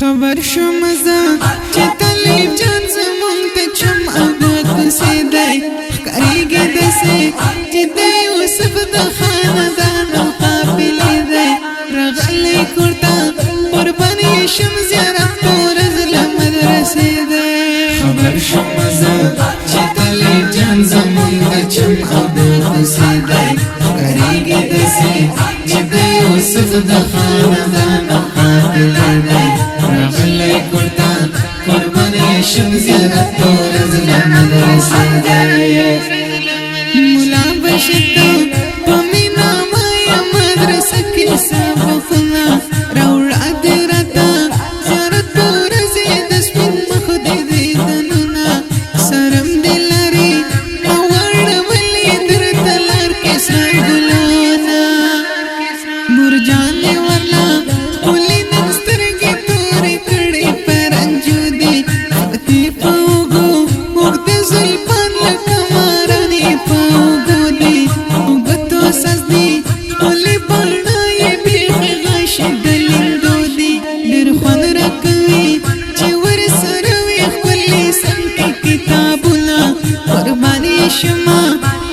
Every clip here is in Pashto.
خبر شوم زه چې طالب جان زمونږ ته چم او د کوڅې دی ښکارېږي داسې چې د یوسف د خاندانو قافلې دی راغلی کور ته قربان یې شم زیارت په ورځ له مدرسې دی خبر شوم زه چې طالب جان زمونږ ته چم او د کوڅې دی ښکارېږي داسې چې د یوسف د خاندانو قافلې دی راغلی کور ته قربان یې شم زیارت په ورځ له مدرسې دی ملا بشتو په مینا مایا مدرسه کې سبقونه راوړه دې راته زیارت په ورځ د سپین مخ دې دیدنونه سرم دې لري واړولې درته لار کې سره ګلونه مرجان دې ورلا ښکلې نن سترګې تورې کړې پرنجو دې خطې په اوږو اوږده زلفان لکه مارانې په اوږو دې اوږدو سزدې ښکلې بڼه یې بیخي غاشي د لیندو دې ډېر خوند راکوي چې ورسره وي ښکلې سنکې کتابونه قربان یې شمه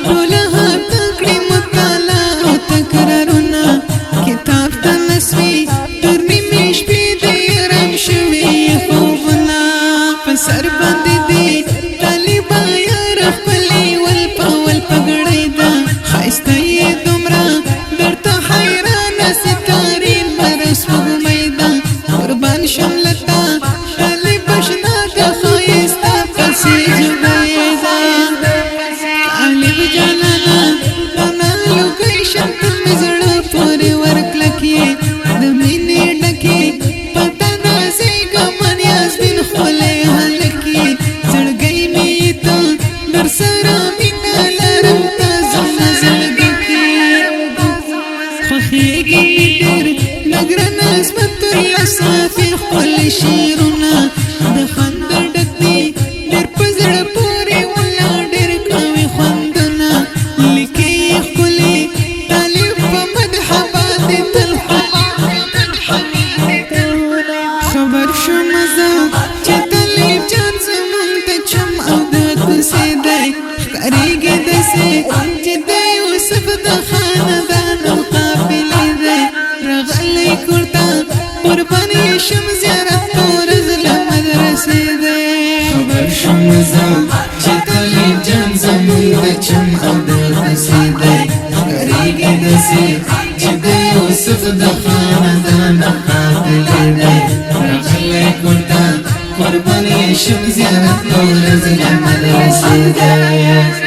ټوله هفته کړې مطالعه او تکرارونه کتاب ته نسوي تر نیمې شپې دې ارام شوي خوبونه په سر باندې دې طالبه یار خپلې ولپه ولپه ګړۍ ده ښایسته یې دومره درته حیرانه ستارې لمر سپوږمۍ ده قربان شم له تا طالبه شنه ده ښایسته پسې جبۍ ده طالب جانانه انا لوګۍ شم ته مې زړه پورې ورکلکې د مینې ډکې پته نازېږه من یاسمین ښکلی هلکې زړګی مې ته در سره مینه لرم ته زما زړګي کې خوښېږي مې ډېر د ګران عظمت الله صافي ښکلي شعرونه د خندا ډک دي ډېر په زړه پورې ولا ډېر کوي خوندونه لیکي یې ښکلي طالب په مدح باندې تل خبر شوم زه چې طالب جان زمونږ ته چم او د کوڅې دی ښکارېږي داسې چې د یوسف د خاندانو قافلې دی راغلی کور ته قربان یې شم زیارت په ورځ له مدرسې دی خبر شوم زه چې طالب جان زمونږ ته چم او د کوڅې دی ښکارېږي داسې چې د یوسف د خاندانو قافلې دی راغلی کور ته قربان یې شم زیارت په ورځ له مدرسې دی